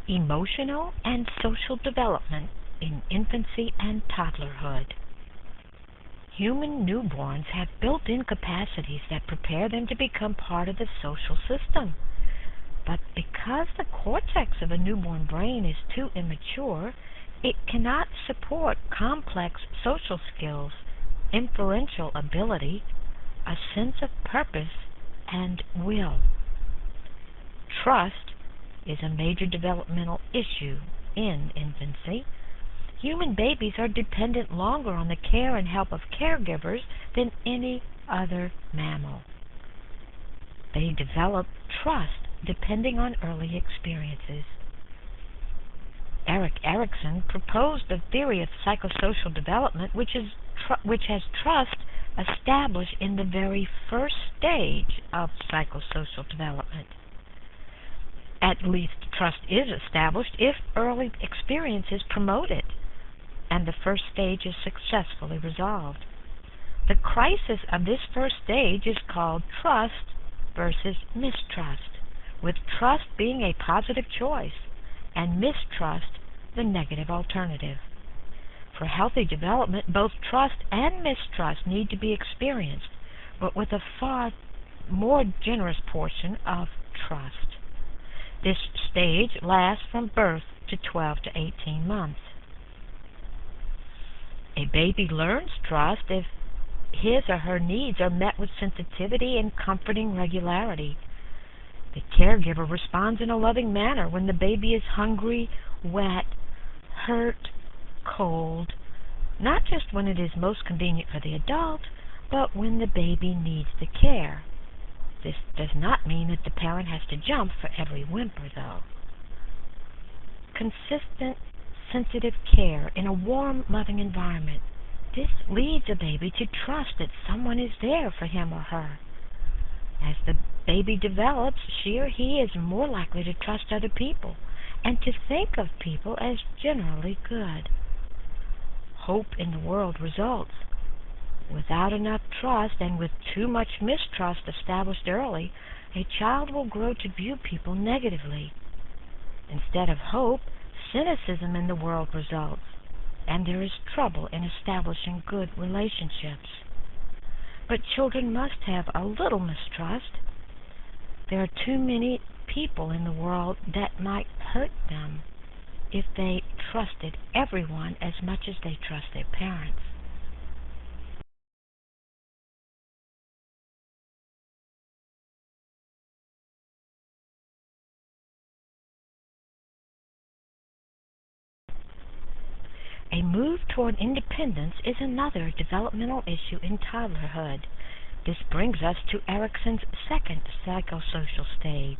Emotional and social development in infancy and toddlerhood. Human newborns have built-in capacities that prepare them to become part of the social system. But because the cortex of a newborn brain is too immature, it cannot support complex social skills, inferential ability, a sense of purpose, and will. Trust is a major developmental issue in infancy. Human babies are dependent longer on the care and help of caregivers than any other mammal. They develop trust depending on early experiences. Erik Erikson proposed a theory of psychosocial development which has trust established in the very first stage of psychosocial development. At least trust is established if early experiences promote it and the first stage is successfully resolved. The crisis of this first stage is called trust versus mistrust, with trust being a positive choice and mistrust the negative alternative. For healthy development, both trust and mistrust need to be experienced, but with a far more generous portion of trust. This stage lasts from birth to 12 to 18 months. A baby learns trust if his or her needs are met with sensitivity and comforting regularity. The caregiver responds in a loving manner when the baby is hungry, wet, hurt, cold, not just when it is most convenient for the adult, but when the baby needs the care. This does not mean that the parent has to jump for every whimper, though. Consistent, sensitive care in a warm, loving environment. This leads a baby to trust that someone is there for him or her. As the baby develops, she or he is more likely to trust other people and to think of people as generally good. Hope in the world results. Without enough trust and with too much mistrust established early, a child will grow to view people negatively. Instead of hope, cynicism in the world results, and there is trouble in establishing good relationships. But children must have a little mistrust. There are too many people in the world that might hurt them if they trusted everyone as much as they trust their parents. A move toward independence is another developmental issue in toddlerhood. This brings us to Erikson's second psychosocial stage,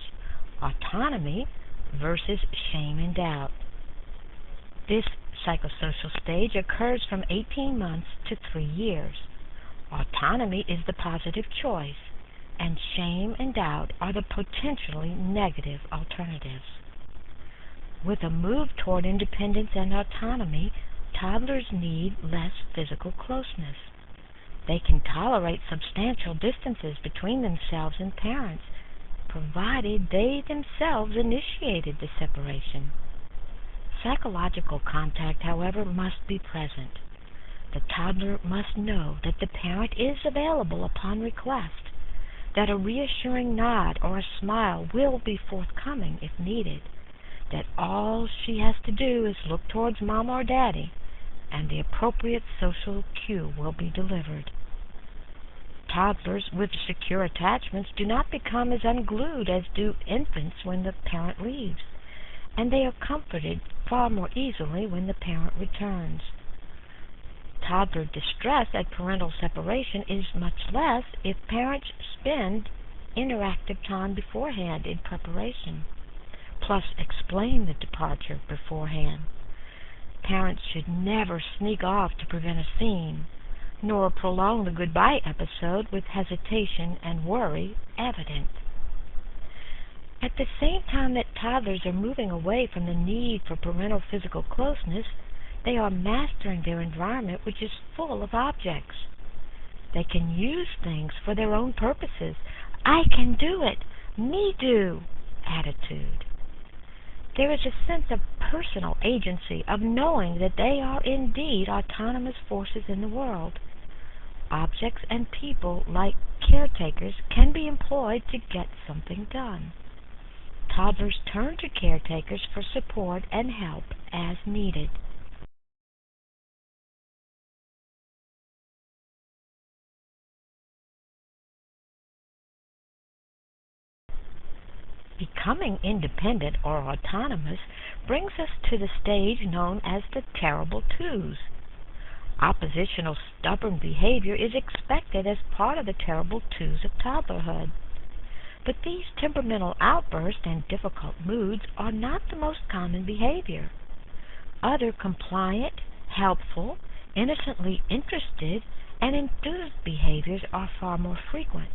autonomy versus shame and doubt. This psychosocial stage occurs from 18 months to 3 years. Autonomy is the positive choice, and shame and doubt are the potentially negative alternatives. With a move toward independence and autonomy, toddlers need less physical closeness. They can tolerate substantial distances between themselves and parents, provided they themselves initiated the separation. Psychological contact, however, must be present. The toddler must know that the parent is available upon request, that a reassuring nod or a smile will be forthcoming if needed, that all she has to do is look towards mom or daddy, and the appropriate social cue will be delivered. Toddlers with secure attachments do not become as unglued as do infants when the parent leaves, and they are comforted far more easily when the parent returns. Toddler distress at parental separation is much less if parents spend interactive time beforehand in preparation, plus explain the departure beforehand. Parents should never sneak off to prevent a scene, nor prolong the goodbye episode with hesitation and worry evident. At the same time that toddlers are moving away from the need for parental physical closeness, they are mastering their environment, which is full of objects. They can use things for their own purposes. I can do it, me do attitude. There is a sense of personal agency, of knowing that they are indeed autonomous forces in the world. Objects and people, like caretakers, can be employed to get something done. Toddlers turn to caretakers for support and help as needed. Becoming independent or autonomous brings us to the stage known as the terrible twos. Oppositional, stubborn behavior is expected as part of the terrible twos of toddlerhood. But these temperamental outbursts and difficult moods are not the most common behavior. Other compliant, helpful, innocently interested, and enthused behaviors are far more frequent.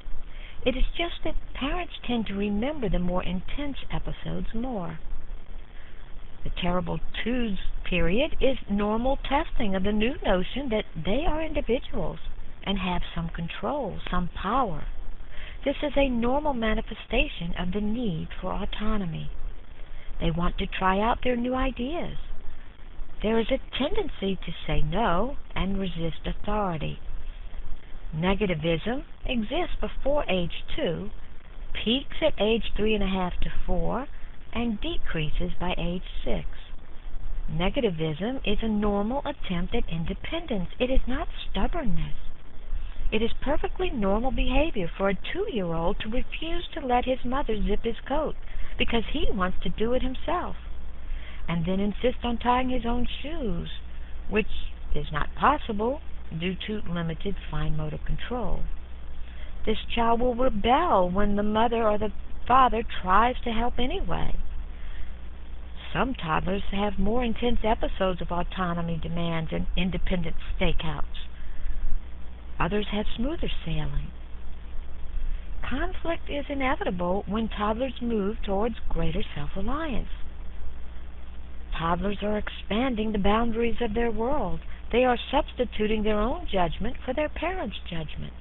It is just that parents tend to remember the more intense episodes more. The terrible twos period is normal testing of the new notion that they are individuals and have some control, some power. This is a normal manifestation of the need for autonomy. They want to try out their new ideas. There is a tendency to say no and resist authority. Negativism exists before age 2, peaks at age 3.5 to 4, and decreases by age 6. Negativism is a normal attempt at independence. It is not stubbornness. It is perfectly normal behavior for a 2-year-old to refuse to let his mother zip his coat because he wants to do it himself, and then insist on tying his own shoes, which is not possible due to limited fine motor control. This child will rebel when the mother or the father tries to help anyway. Some toddlers have more intense episodes of autonomy demands and independent stakeouts. Others have smoother sailing. Conflict is inevitable when toddlers move towards greater self-reliance. Toddlers are expanding the boundaries of their world. They are substituting their own judgment for their parents' judgment.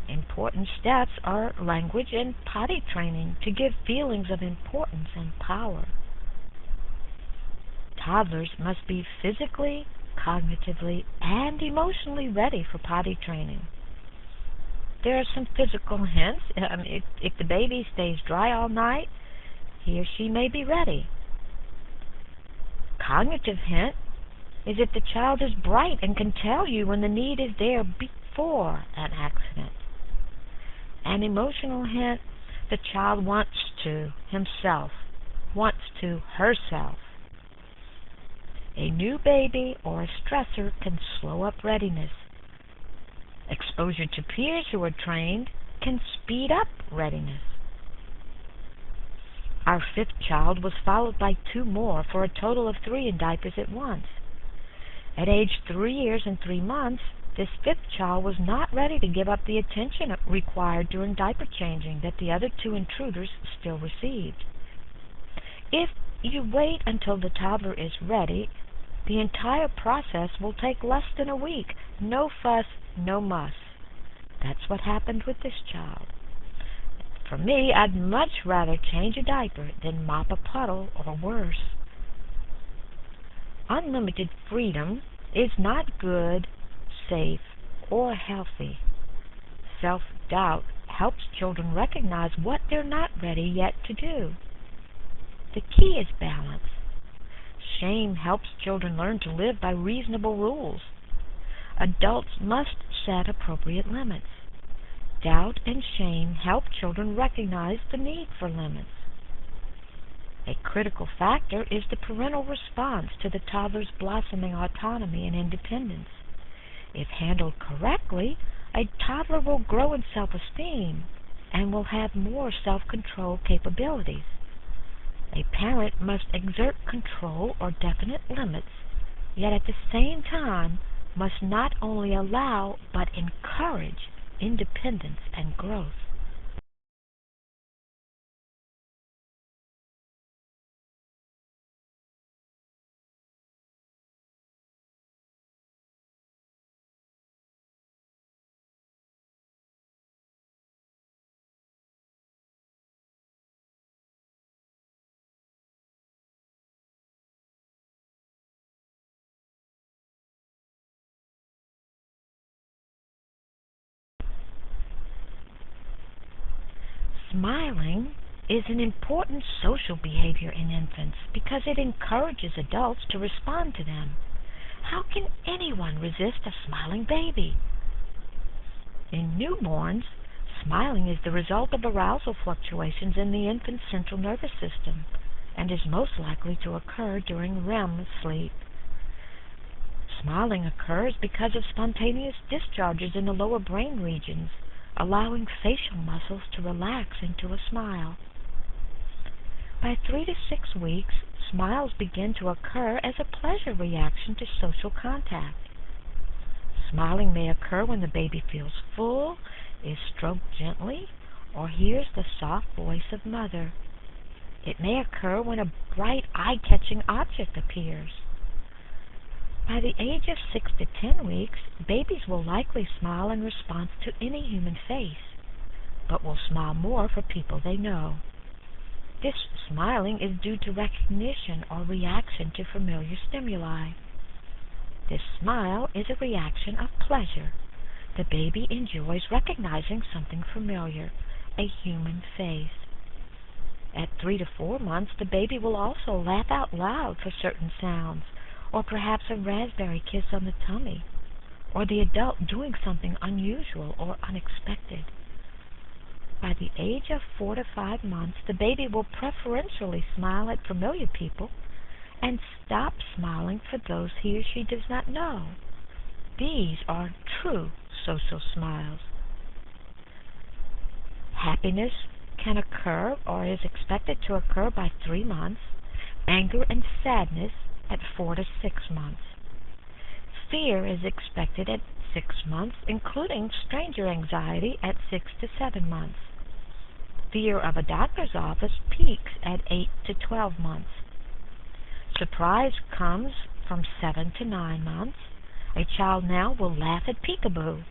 Important steps are language and potty training to give feelings of importance and power. Toddlers must be physically, cognitively, and emotionally ready for potty training. There are some physical hints. If the baby stays dry all night, he or she may be ready. Cognitive hint is if the child is bright and can tell you when the need is there before an accident. An emotional hint, the child wants to himself, wants to herself. A new baby or a stressor can slow up readiness. Exposure to peers who are trained can speed up readiness. Our 5th child was followed by 2 more for a total of 3 in diapers at once. At age 3 years and 3 months, this 5th child was not ready to give up the attention required during diaper changing that the other 2 intruders still received. If you wait until the toddler is ready, the entire process will take less than a week. No fuss, no muss. That's what happened with this child. For me, I'd much rather change a diaper than mop a puddle or worse. Unlimited freedom is not good, safe, or healthy. Self-doubt helps children recognize what they're not ready yet to do. The key is balance. Shame helps children learn to live by reasonable rules. Adults must set appropriate limits. Doubt and shame help children recognize the need for limits. A critical factor is the parental response to the toddler's blossoming autonomy and independence. If handled correctly, a toddler will grow in self-esteem and will have more self-control capabilities. A parent must exert control or definite limits, yet at the same time must not only allow but encourage independence and growth. Smiling is an important social behavior in infants because it encourages adults to respond to them. How can anyone resist a smiling baby? In newborns, smiling is the result of arousal fluctuations in the infant's central nervous system and is most likely to occur during REM sleep. Smiling occurs because of spontaneous discharges in the lower brain regions, allowing facial muscles to relax into a smile. By 3 to 6 weeks, smiles begin to occur as a pleasure reaction to social contact. Smiling may occur when the baby feels full, is stroked gently, or hears the soft voice of mother. It may occur when a bright, eye-catching object appears. By the age of 6 to 10 weeks, babies will likely smile in response to any human face, but will smile more for people they know. This smiling is due to recognition or reaction to familiar stimuli. This smile is a reaction of pleasure. The baby enjoys recognizing something familiar, a human face. At 3 to 4 months, the baby will also laugh out loud for certain sounds, or perhaps a raspberry kiss on the tummy, or the adult doing something unusual or unexpected. By the age of 4 to 5 months, the baby will preferentially smile at familiar people and stop smiling for those he or she does not know. These are true social smiles. Happiness can occur or is expected to occur by 3 months, anger and sadness at 4 to 6 months. Fear is expected at 6 months, including stranger anxiety at 6 to 7 months. Fear of a doctor's office peaks at 8 to 12 months. Surprise comes from 7 to 9 months. A child now will laugh at peekaboo.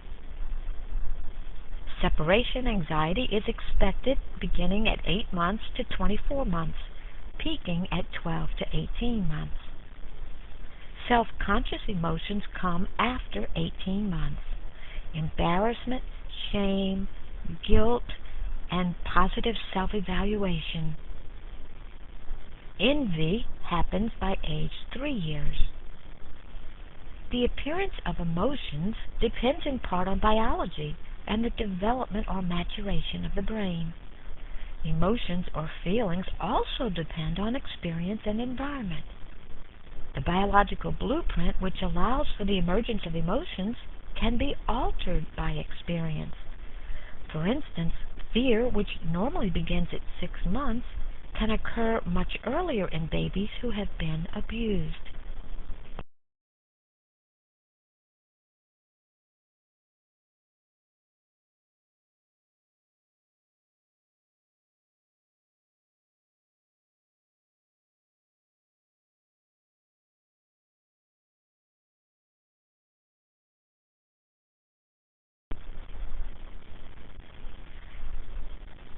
Separation anxiety is expected beginning at 8 months to 24 months, peaking at 12 to 18 months. Self-conscious emotions come after 18 months. Embarrassment, shame, guilt, and positive self-evaluation. Envy happens by age 3 years. The appearance of emotions depends in part on biology and the development or maturation of the brain. Emotions or feelings also depend on experience and environment. The biological blueprint which allows for the emergence of emotions can be altered by experience. For instance, fear, which normally begins at 6 months, can occur much earlier in babies who have been abused.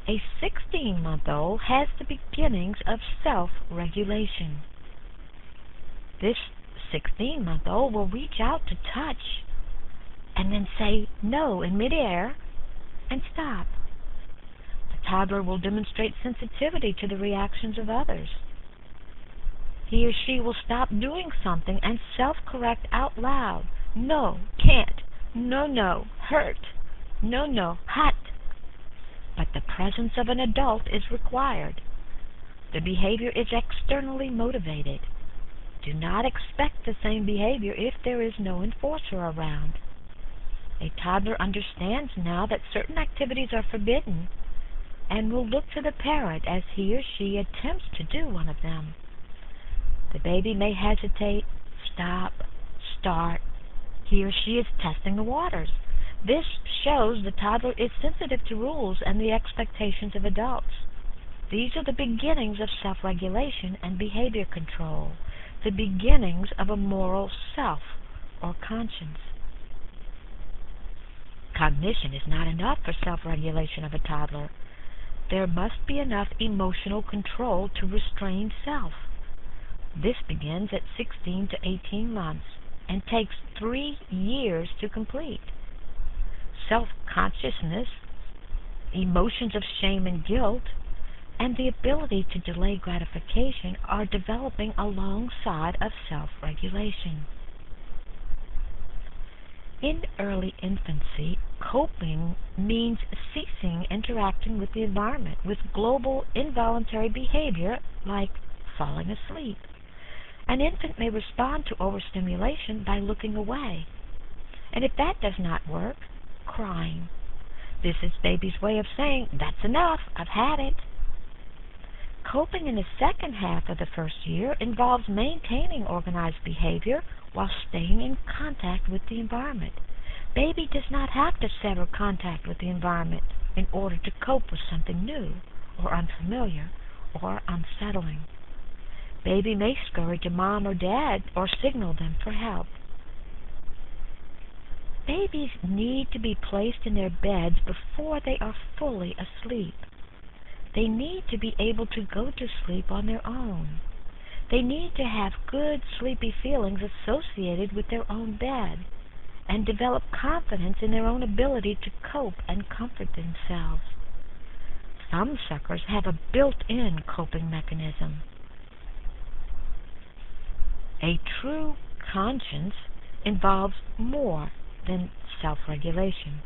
A 16-month-old has the beginnings of self-regulation. This 16-month-old will reach out to touch and then say no in midair and stop. The toddler will demonstrate sensitivity to the reactions of others. He or she will stop doing something and self-correct out loud. No, can't. No, no, hurt. No, no, hot. But the presence of an adult is required. The behavior is externally motivated. Do not expect the same behavior if there is no enforcer around. A toddler understands now that certain activities are forbidden and will look to the parent as he or she attempts to do one of them. The baby may hesitate, stop, start. He or she is testing the waters. This shows the toddler is sensitive to rules and the expectations of adults. These are the beginnings of self-regulation and behavior control, the beginnings of a moral self or conscience. Cognition is not enough for self-regulation of a toddler. There must be enough emotional control to restrain self. This begins at 16 to 18 months and takes 3 years to complete. Self-consciousness Emotions of shame and guilt and the ability to delay gratification are developing alongside of self-regulation. In early infancy, coping means ceasing interacting with the environment with global involuntary behavior like falling asleep. An infant may respond to overstimulation by looking away, and if that does not work, crying. This is baby's way of saying, "That's enough, I've had it." Coping in the second half of the first year involves maintaining organized behavior while staying in contact with the environment. Baby does not have to sever contact with the environment in order to cope with something new or unfamiliar or unsettling. Baby may scurry to mom or dad or signal them for help. Babies need to be placed in their beds before they are fully asleep. They need to be able to go to sleep on their own. They need to have good sleepy feelings associated with their own bed and develop confidence in their own ability to cope and comfort themselves. Some suckers have a built-in coping mechanism. A true conscience involves more than self-regulation.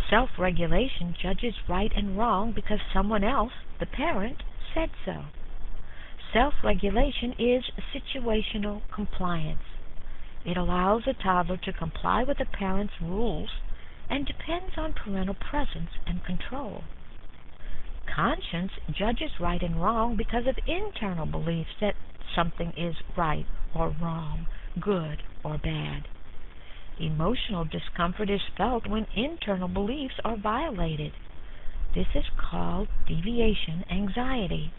Self-regulation judges right and wrong because someone else, the parent, said so. Self-regulation is situational compliance. It allows a toddler to comply with a parent's rules and depends on parental presence and control. Conscience judges right and wrong because of internal beliefs that something is right or wrong, good or bad. Emotional discomfort is felt when internal beliefs are violated. This is called deviation anxiety,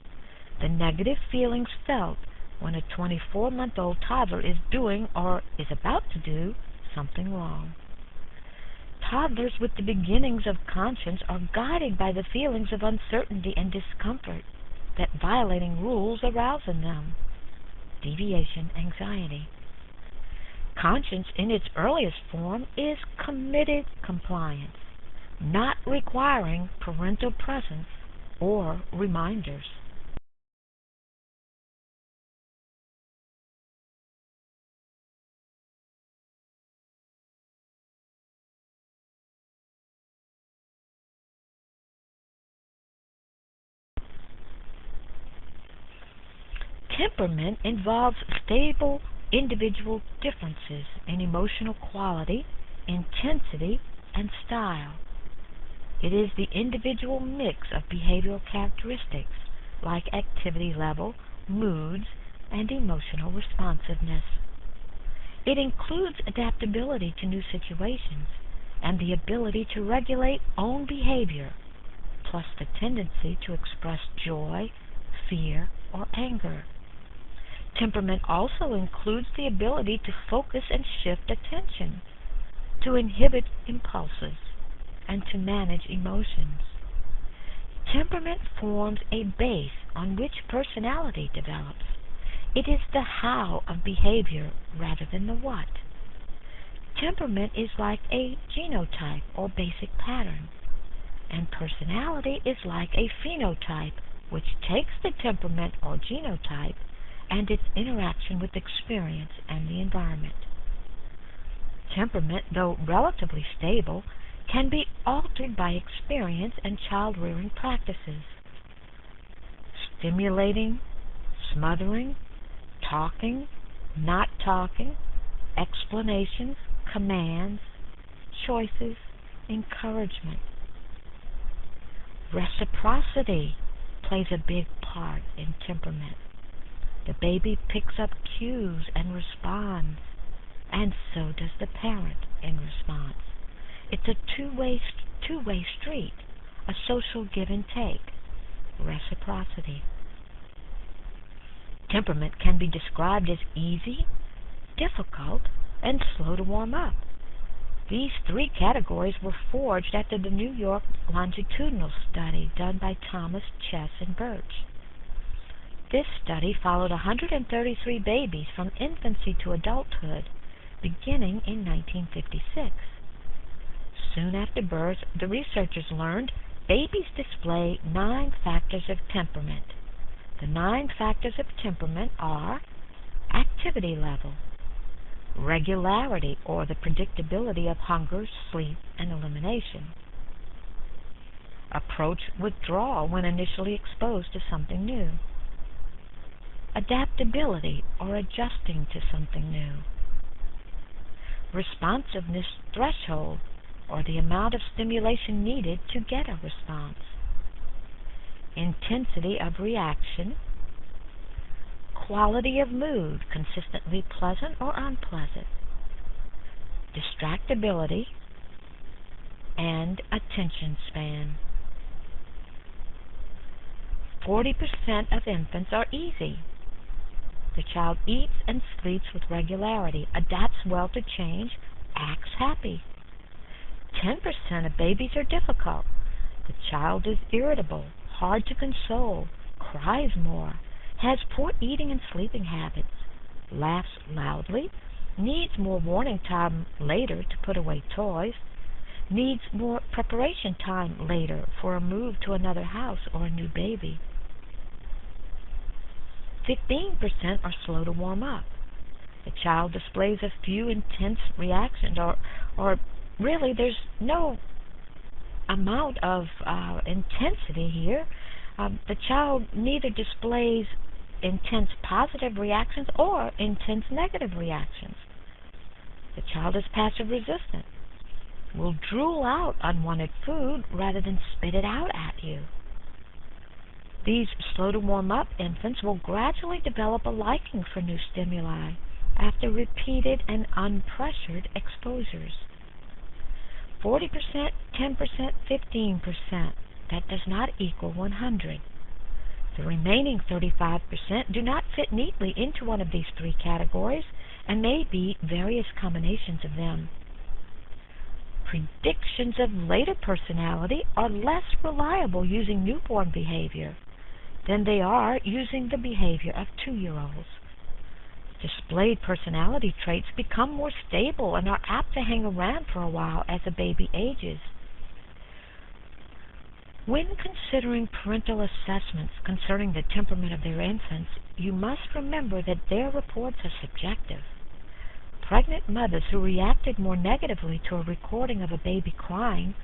the negative feelings felt when a 24-month-old toddler is doing or is about to do something wrong. Toddlers with the beginnings of conscience are guided by the feelings of uncertainty and discomfort that violating rules arouse in them. Deviation anxiety. Conscience in its earliest form is committed compliance, not requiring parental presence or reminders. Temperament involves stable individual differences in emotional quality, intensity, and style. It is the individual mix of behavioral characteristics like activity level, moods, and emotional responsiveness. It includes adaptability to new situations and the ability to regulate own behavior, plus the tendency to express joy, fear, or anger. Temperament also includes the ability to focus and shift attention, to inhibit impulses, and to manage emotions. Temperament forms a base on which personality develops. It is the how of behavior rather than the what. Temperament is like a genotype or basic pattern, and personality is like a phenotype which takes the temperament or genotype and its interaction with experience and the environment. Temperament, though relatively stable, can be altered by experience and child-rearing practices. Stimulating, smothering, talking, not talking, explanations, commands, choices, encouragement. Reciprocity plays a big part in temperament. The baby picks up cues and responds, and so does the parent in response. It's a two-way street, a social give and take, reciprocity. Temperament can be described as easy, difficult, and slow to warm up. These three categories were forged after the New York longitudinal study done by Thomas, Ch6 and Birch. This study followed 133 babies from infancy to adulthood, beginning in 1956. Soon after birth, the researchers learned Babies display 9 factors of temperament. The 9 factors of temperament are activity level, regularity or the predictability of hunger, sleep, and elimination, approach withdrawal when initially exposed to something new, adaptability or adjusting to something new, responsiveness threshold or the amount of stimulation needed to get a response, intensity of reaction, quality of mood, consistently pleasant or unpleasant, distractibility, and attention span. 40% of infants are easy. The child eats and sleeps with regularity, adapts well to change, acts happy. 10% of babies are difficult. The child is irritable, hard to console, cries more, has poor eating and sleeping habits, laughs loudly, needs more warning time later to put away toys, needs more preparation time later for a move to another house or a new baby. 15% are slow to warm up. The child displays a few intense reactions, or really there's no amount of intensity here. The child neither displays intense positive reactions or intense negative reactions. The child is passive resistant, will drool out unwanted food rather than spit it out at you. These slow to warm up infants will gradually develop a liking for new stimuli after repeated and unpressured exposures. 40%, 10%, 15%. That does not equal 100. The remaining 35% do not fit neatly into one of these 3 categories and may be various combinations of them. Predictions of later personality are less reliable using newborn behavior than they are using the behavior of 2-year-olds. Displayed personality traits become more stable and are apt to hang around for a while as a baby ages. When considering parental assessments concerning the temperament of their infants, you must remember that their reports are subjective. Pregnant mothers who reacted more negatively to a recording of a baby crying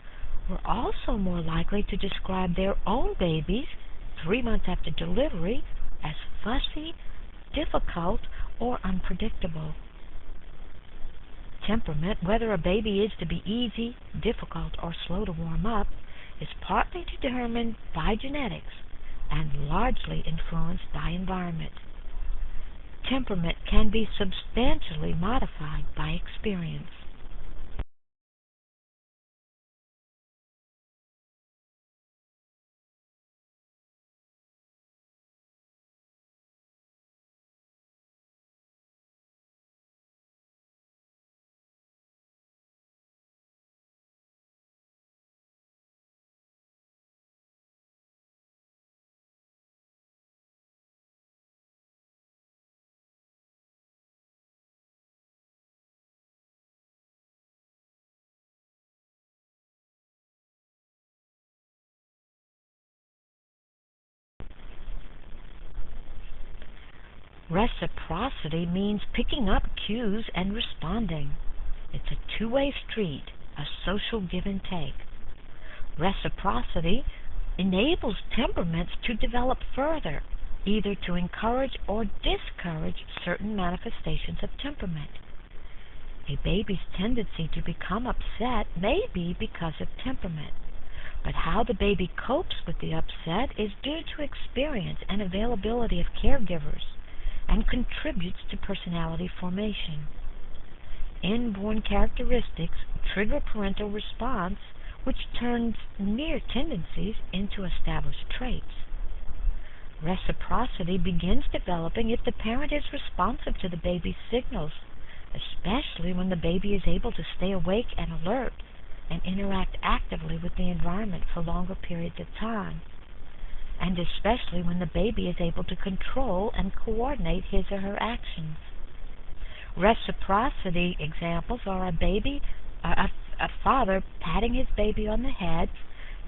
were also more likely to describe their own babies 3 months after delivery as fussy, difficult, or unpredictable. Temperament, whether a baby is to be easy, difficult, or slow to warm up, is partly determined by genetics and largely influenced by environment. Temperament can be substantially modified by experience. Reciprocity means picking up cues and responding. It's a two-way street, a social give and take. Reciprocity enables temperaments to develop further, either to encourage or discourage certain manifestations of temperament. A baby's tendency to become upset may be because of temperament, but how the baby copes with the upset is due to experience and availability of caregivers, and contributes to personality formation. Inborn characteristics trigger parental response, which turns mere tendencies into established traits. Reciprocity begins developing if the parent is responsive to the baby's signals, especially when the baby is able to stay awake and alert and interact actively with the environment for longer periods of time, and especially when the baby is able to control and coordinate his or her actions. Reciprocity examples are a father patting his baby on the head,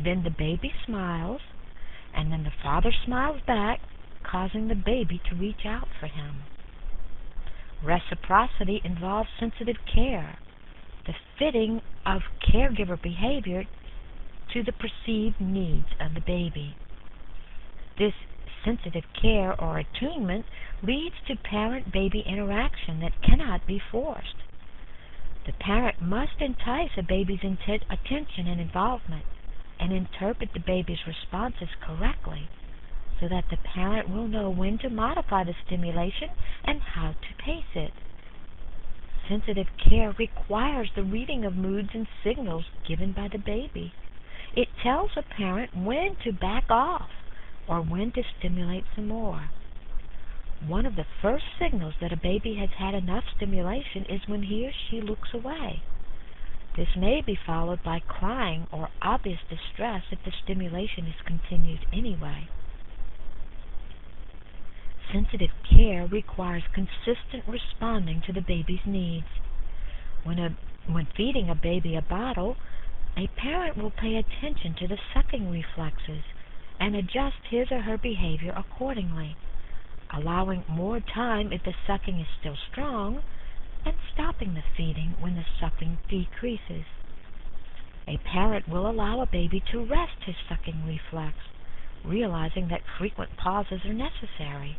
Then the baby smiles, and then the father smiles back, causing the baby to reach out for him. Reciprocity involves sensitive care, the fitting of caregiver behavior to the perceived needs of the baby. This sensitive care or attunement leads to parent-baby interaction that cannot be forced. The parent must entice a baby's attention and involvement and interpret the baby's responses correctly so that the parent will know when to modify the stimulation and how to pace it. Sensitive care requires the reading of moods and signals given by the baby. It tells a parent when to back off or when to stimulate some more. One of the first signals that a baby has had enough stimulation is when he or she looks away. This may be followed by crying or obvious distress if the stimulation is continued anyway. Sensitive care requires consistent responding to the baby's needs. When feeding a baby a bottle, a parent will pay attention to the sucking reflexes and adjust his or her behavior accordingly, allowing more time if the sucking is still strong, and stopping the feeding when the sucking decreases. A parent will allow a baby to rest his sucking reflex, realizing that frequent pauses are necessary.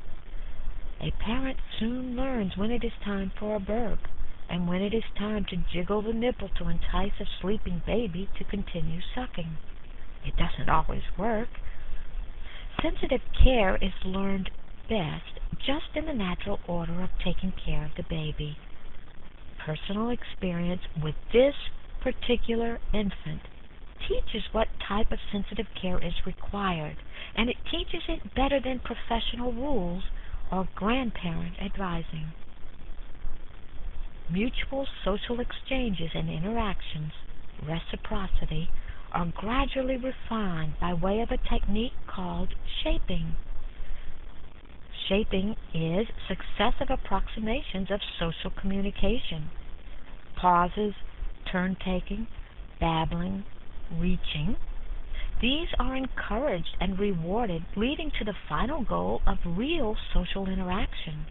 A parent soon learns when it is time for a burp and when it is time to jiggle the nipple to entice a sleeping baby to continue sucking. It doesn't always work. Sensitive care is learned best just in the natural order of taking care of the baby. Personal experience with this particular infant teaches what type of sensitive care is required, and it teaches it better than professional rules or grandparent advising. Mutual social exchanges and interactions, reciprocity, are gradually refined by way of a technique called shaping. Shaping is successive approximations of social communication. Pauses, turn-taking, babbling, reaching. These are encouraged and rewarded, leading to the final goal of real social interaction,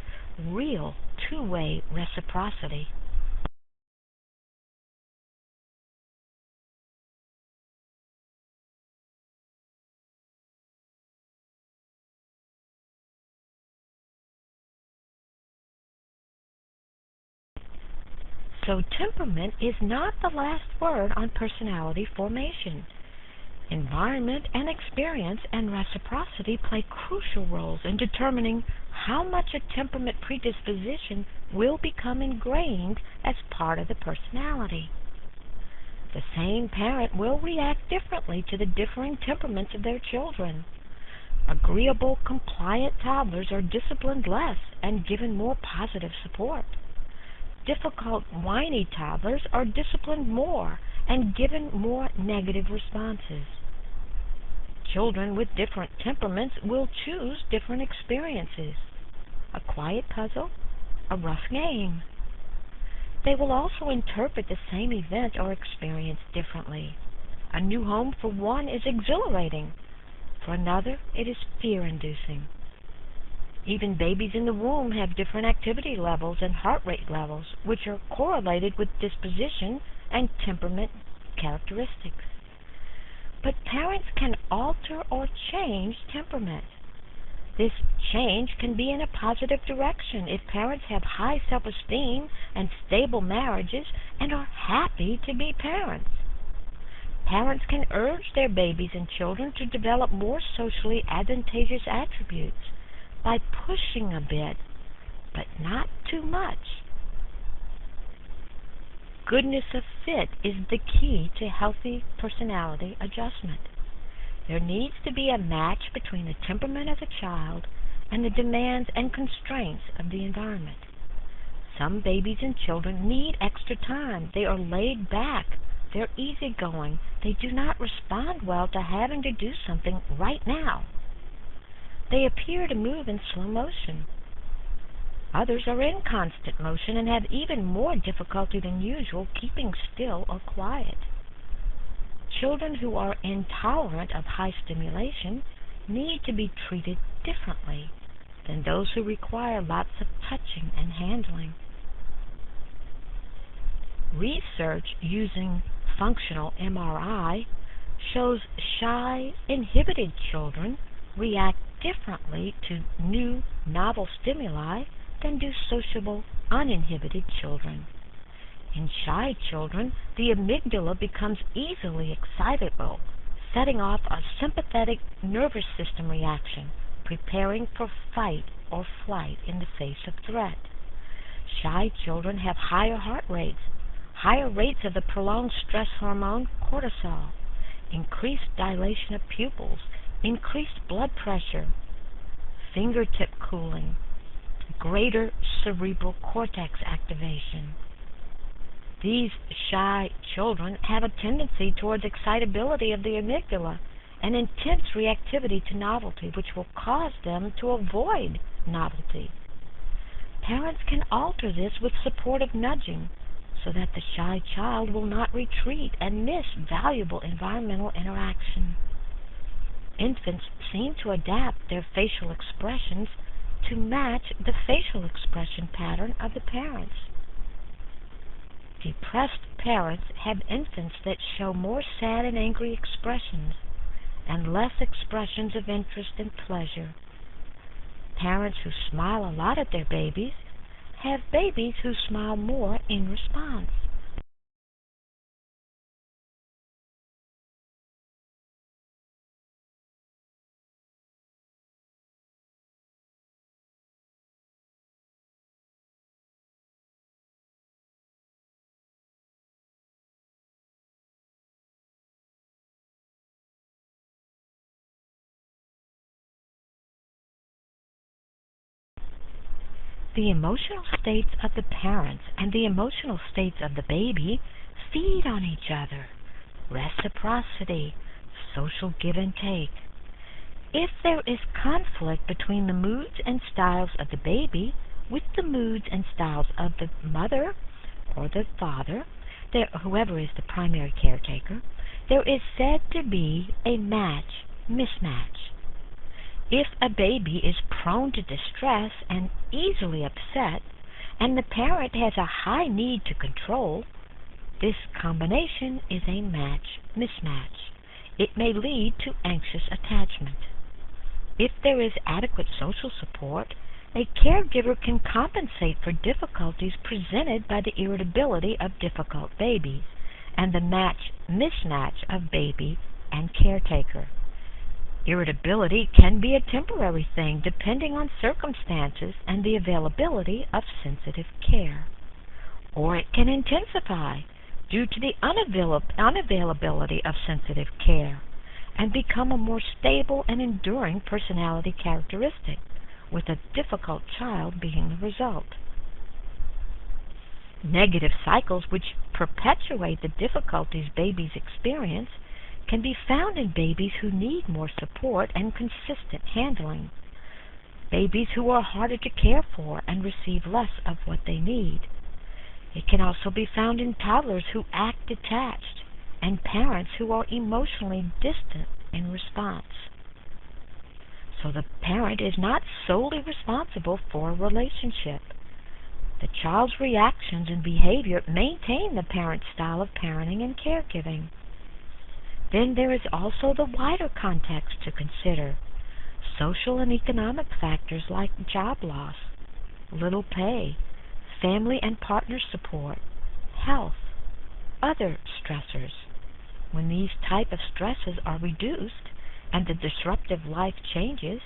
real two-way reciprocity. So temperament is not the last word on personality formation. Environment and experience and reciprocity play crucial roles in determining how much a temperament predisposition will become ingrained as part of the personality. The same parent will react differently to the differing temperaments of their children. Agreeable, compliant toddlers are disciplined less and given more positive support. Difficult, whiny toddlers are disciplined more and given more negative responses. Children with different temperaments will choose different experiences. A quiet puzzle, a rough game. They will also interpret the same event or experience differently. A new home for one is exhilarating. For another, it is fear-inducing. Even babies in the womb have different activity levels and heart rate levels, which are correlated with disposition and temperament characteristics. But parents can alter or change temperament. This change can be in a positive direction if parents have high self-esteem and stable marriages and are happy to be parents. Parents can urge their babies and children to develop more socially advantageous attributes by pushing a bit, but not too much. Goodness of fit is the key to healthy personality adjustment. There needs to be a match between the temperament of the child and the demands and constraints of the environment. Some babies and children need extra time. They are laid back. They're easygoing. They do not respond well to having to do something right now. They appear to move in slow motion. Others are in constant motion and have even more difficulty than usual keeping still or quiet. children who are intolerant of high stimulation need to be treated differently than those who require lots of touching and handling. Research using functional MRI shows shy, inhibited children react differently to new, novel stimuli than do sociable, uninhibited children. In shy children, the amygdala becomes easily excitable, setting off a sympathetic nervous system reaction, preparing for fight or flight in the face of threat. Shy children have higher heart rates, higher rates of the prolonged stress hormone cortisol, increased dilation of pupils, increased blood pressure, fingertip cooling, greater cerebral cortex activation. These shy children have a tendency towards excitability of the amygdala and intense reactivity to novelty, which will cause them to avoid novelty. Parents can alter this with supportive nudging so that the shy child will not retreat and miss valuable environmental interaction. Infants seem to adapt their facial expressions to match the facial expression pattern of the parents. Depressed parents have infants that show more sad and angry expressions and less expressions of interest and pleasure. Parents who smile a lot at their babies have babies who smile more in response. The emotional states of the parents and the emotional states of the baby feed on each other. Reciprocity, social give and take. If there is conflict between the moods and styles of the baby with the moods and styles of the mother or the father, whoever is the primary caretaker, there is said to be a mismatch. If a baby is prone to distress and easily upset, and the parent has a high need to control, this combination is a mismatch. It may lead to anxious attachment. If there is adequate social support, a caregiver can compensate for difficulties presented by the irritability of difficult babies and the mismatch of baby and caretaker. Irritability can be a temporary thing depending on circumstances and the availability of sensitive care. Or it can intensify due to the unavailability of sensitive care and become a more stable and enduring personality characteristic, with a difficult child being the result. Negative cycles which perpetuate the difficulties babies experience can be found in babies who need more support and consistent handling, babies who are harder to care for and receive less of what they need. It can also be found in toddlers who act detached and parents who are emotionally distant in response. So the parent is not solely responsible for a relationship. The child's reactions and behavior maintain the parent's style of parenting and caregiving. Then there is also the wider context to consider. Social and economic factors like job loss, little pay, family and partner support, health, other stressors. When these type of stresses are reduced and the disruptive life changes,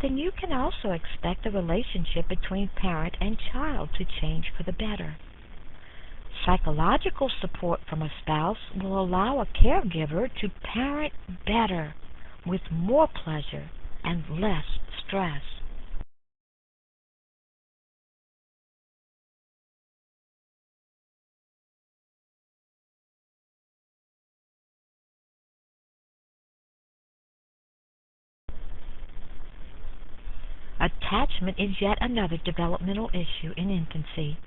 then you can also expect the relationship between parent and child to change for the better. Psychological support from a spouse will allow a caregiver to parent better, with more pleasure and less stress. Attachment is yet another developmental issue in infancy.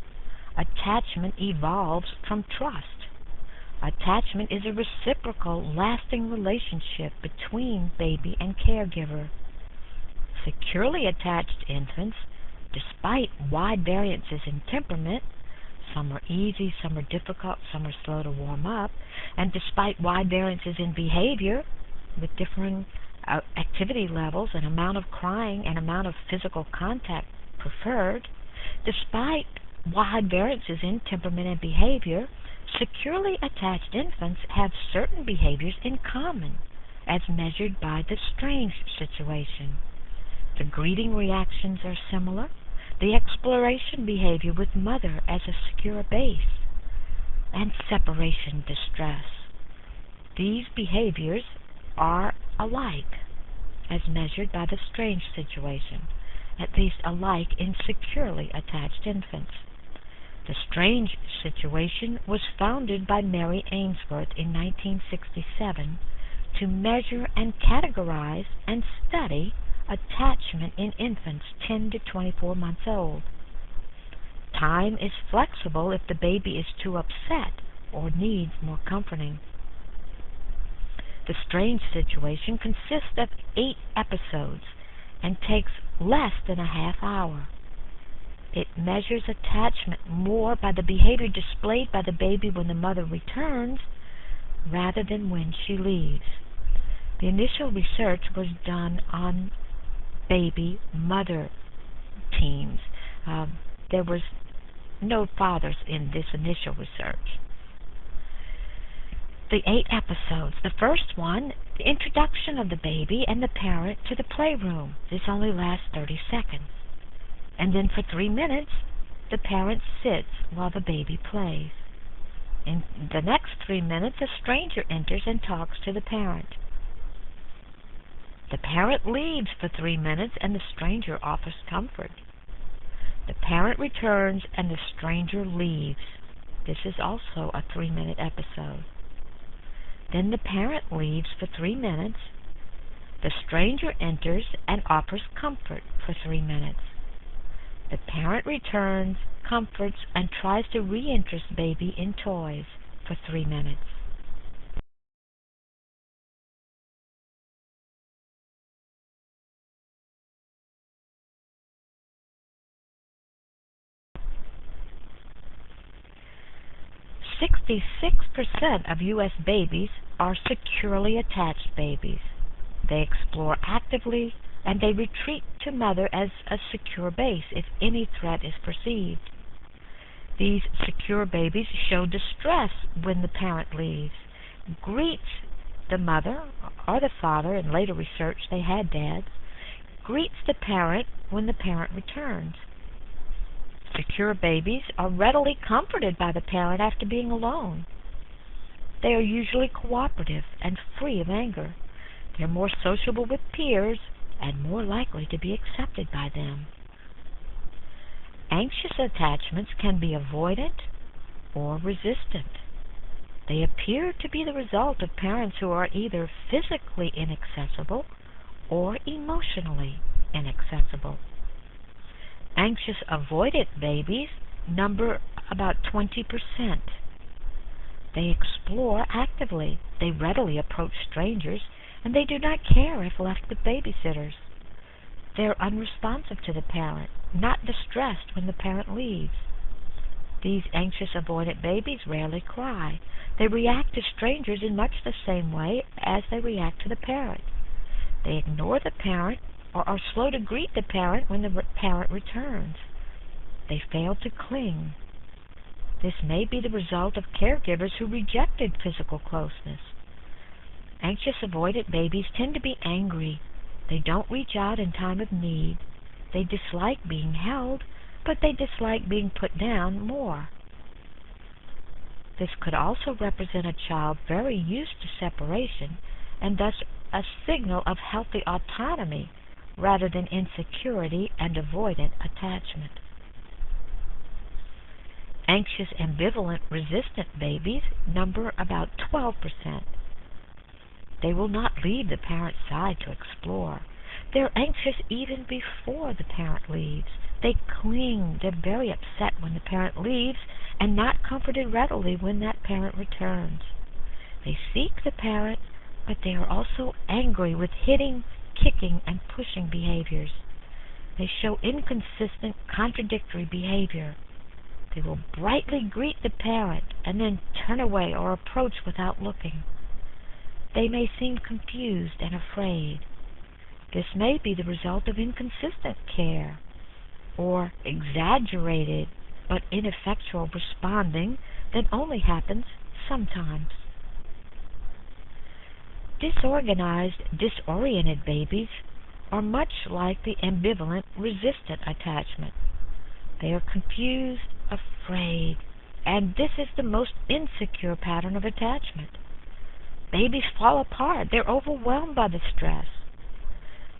Attachment evolves from trust. Attachment is a reciprocal, lasting relationship between baby and caregiver. Securely attached infants, despite wide variances in temperament, some are easy, some are difficult, some are slow to warm up, and despite wide variances in behavior, with differing activity levels and amount of crying and amount of physical contact preferred, despite wide variances in temperament and behavior, securely attached infants have certain behaviors in common, as measured by the strange situation. The greeting reactions are similar, the exploration behavior with mother as a secure base, and separation distress. These behaviors are alike, as measured by the strange situation, at least alike in securely attached infants. The strange situation was founded by Mary Ainsworth in 1967 to measure and categorize and study attachment in infants 10 to 24 months old. Time is flexible if the baby is too upset or needs more comforting. The strange situation consists of 8 episodes and takes less than a half hour. It measures attachment more by the behavior displayed by the baby when the mother returns rather than when she leaves. The initial research was done on baby-mother teams. There was no fathers in this initial research. The 8 episodes. The first one, the introduction of the baby and the parent to the playroom. This only lasts 30 seconds. And then for 3 minutes, the parent sits while the baby plays. In the next 3 minutes, a stranger enters and talks to the parent. The parent leaves for 3 minutes and the stranger offers comfort. The parent returns and the stranger leaves. This is also a 3-minute episode. Then the parent leaves for 3 minutes. The stranger enters and offers comfort for 3 minutes. The parent returns, comforts, and tries to re-interest baby in toys for 3 minutes. "66% of U.S. babies are securely attached babies. They explore actively and they retreat to mother as a secure base if any threat is perceived. These secure babies show distress when the parent leaves, greets the mother or the father, in later research they had dads, greets the parent when the parent returns. Secure babies are readily comforted by the parent after being alone. They are usually cooperative and free of anger. They are more sociable with peers and more likely to be accepted by them. Anxious attachments can be avoidant or resistant. They appear to be the result of parents who are either physically inaccessible or emotionally inaccessible. Anxious avoidant babies number about 20%. They explore actively. They readily approach strangers, and they do not care if left with babysitters. They are unresponsive to the parent, not distressed when the parent leaves. These anxious avoidant babies rarely cry. They react to strangers in much the same way as they react to the parent. They ignore the parent or are slow to greet the parent when the parent returns. They fail to cling. This may be the result of caregivers who rejected physical closeness. Anxious avoidant babies tend to be angry. They don't reach out in time of need. They dislike being held, but they dislike being put down more. This could also represent a child very used to separation and thus a signal of healthy autonomy rather than insecurity and avoidant attachment. Anxious ambivalent resistant babies number about 12%. They will not leave the parent's side to explore. They're anxious even before the parent leaves. They cling. They're very upset when the parent leaves, and not comforted readily when that parent returns. They seek the parent, but they are also angry with hitting, kicking, and pushing behaviors. They show inconsistent, contradictory behavior. They will brightly greet the parent and then turn away or approach without looking. They may seem confused and afraid. This may be the result of inconsistent care or exaggerated but ineffectual responding that only happens sometimes. Disorganized, disoriented babies are much like the ambivalent, resistant attachment. They are confused, afraid, and this is the most insecure pattern of attachment. Babies fall apart. They're overwhelmed by the stress.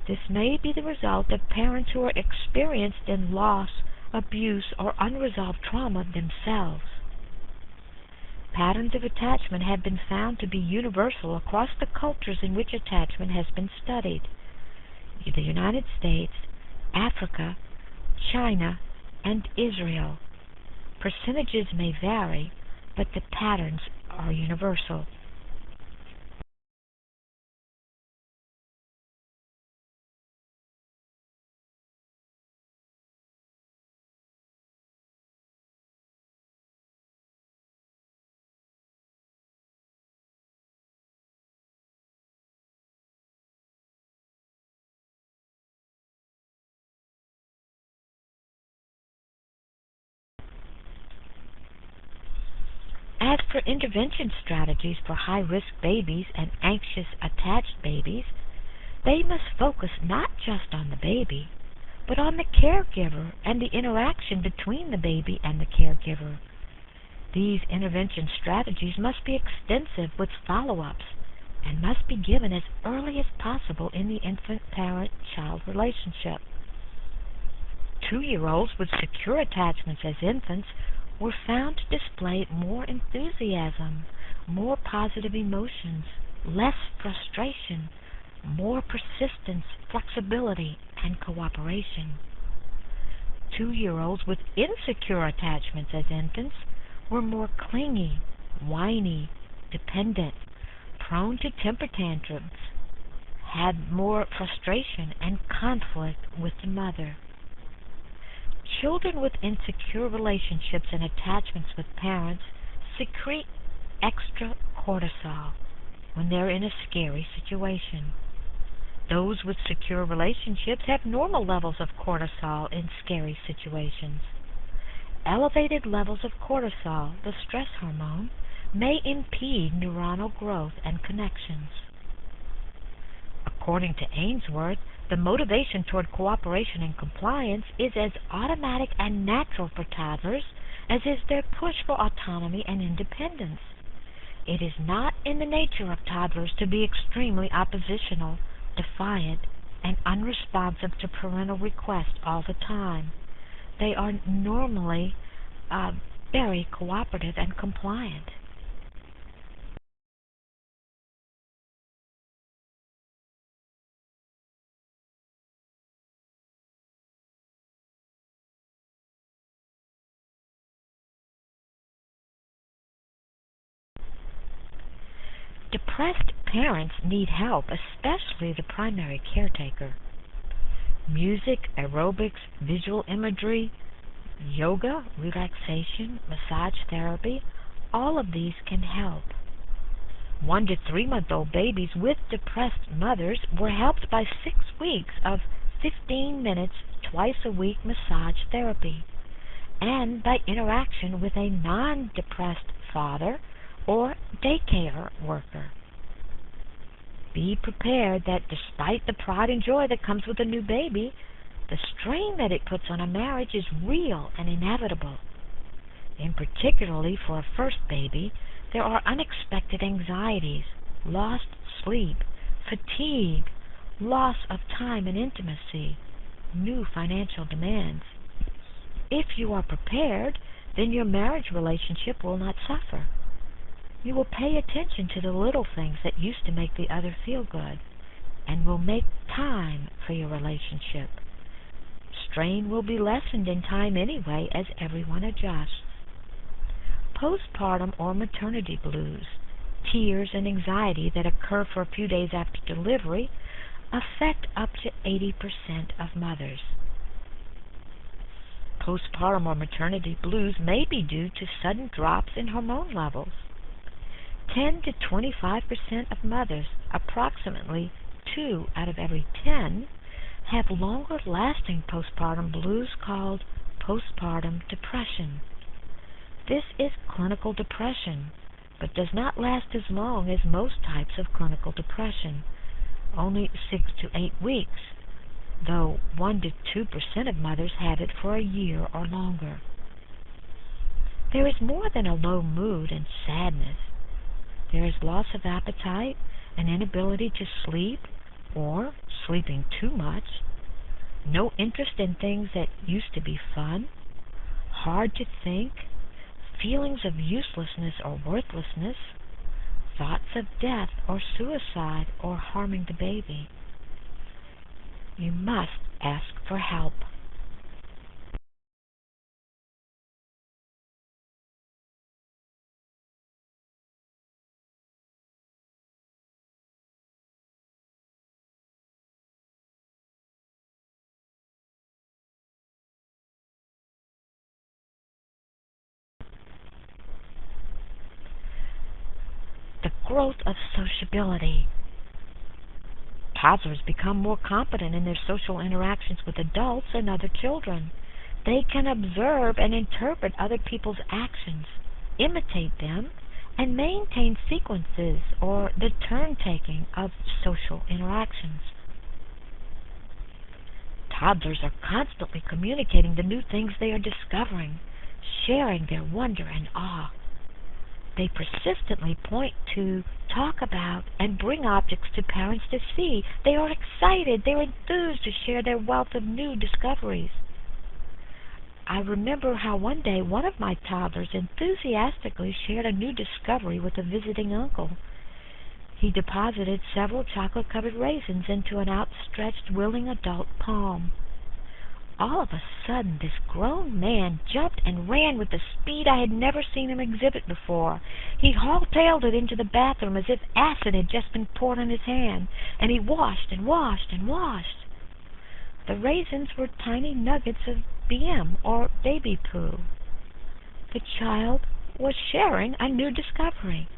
This may be the result of parents who are experienced in loss, abuse, or unresolved trauma themselves. Patterns of attachment have been found to be universal across the cultures in which attachment has been studied. The United States, Africa, China, and Israel. Percentages may vary, but the patterns are universal. As for intervention strategies for high-risk babies and anxious attached babies, they must focus not just on the baby, but on the caregiver and the interaction between the baby and the caregiver. These intervention strategies must be extensive with follow-ups and must be given as early as possible in the infant-parent-child relationship. 2-year-olds with secure attachments as infants were found to display more enthusiasm, more positive emotions, less frustration, more persistence, flexibility, and cooperation. 2-year-olds with insecure attachments as infants were more clingy, whiny, dependent, prone to temper tantrums, had more frustration and conflict with the mother. Children with insecure relationships and attachments with parents secrete extra cortisol when they're in a scary situation. Those with secure relationships have normal levels of cortisol in scary situations. Elevated levels of cortisol, the stress hormone, may impede neuronal growth and connections. According to Ainsworth, the motivation toward cooperation and compliance is as automatic and natural for toddlers as is their push for autonomy and independence. It is not in the nature of toddlers to be extremely oppositional, defiant, and unresponsive to parental requests all the time. They are normally very cooperative and compliant. Depressed parents need help, especially the primary caretaker. Music, aerobics, visual imagery, yoga, relaxation, massage therapy, all of these can help. 1 to 3-month-old babies with depressed mothers were helped by 6 weeks of 15 minutes twice a week massage therapy and by interaction with a non-depressed father or daycare worker. Be prepared that despite the pride and joy that comes with a new baby, the strain that it puts on a marriage is real and inevitable. And particularly for a first baby, there are unexpected anxieties, lost sleep, fatigue, loss of time and intimacy, new financial demands. If you are prepared, then your marriage relationship will not suffer. You will pay attention to the little things that used to make the other feel good and will make time for your relationship. Strain will be lessened in time anyway as everyone adjusts. Postpartum or maternity blues, tears and anxiety that occur for a few days after delivery, affect up to 80% of mothers. Postpartum or maternity blues may be due to sudden drops in hormone levels. 10 to 25% of mothers, approximately 2 out of every 10, have longer-lasting postpartum blues called postpartum depression. This is clinical depression, but does not last as long as most types of clinical depression, only 6 to 8 weeks, though 1 to 2% of mothers have it for a year or longer. There is more than a low mood and sadness. There is loss of appetite, an inability to sleep, or sleeping too much, no interest in things that used to be fun, hard to think, feelings of uselessness or worthlessness, thoughts of death or suicide or harming the baby. You must ask for help. The growth of sociability. Toddlers become more competent in their social interactions with adults and other children. They can observe and interpret other people's actions, imitate them, and maintain sequences or the turn-taking of social interactions. Toddlers are constantly communicating the new things they are discovering, sharing their wonder and awe. They persistently point to, talk about, and bring objects to parents to see. They are excited, they're enthused to share their wealth of new discoveries. I remember how one day one of my toddlers enthusiastically shared a new discovery with a visiting uncle. He deposited several chocolate-covered raisins into an outstretched, willing adult palm. All of a sudden, this grown man jumped and ran with the speed I had never seen him exhibit before. He haultailed it into the bathroom as if acid had just been poured on his hand, and he washed and washed and washed. The raisins were tiny nuggets of BM, or baby poo. The child was sharing a new discovery.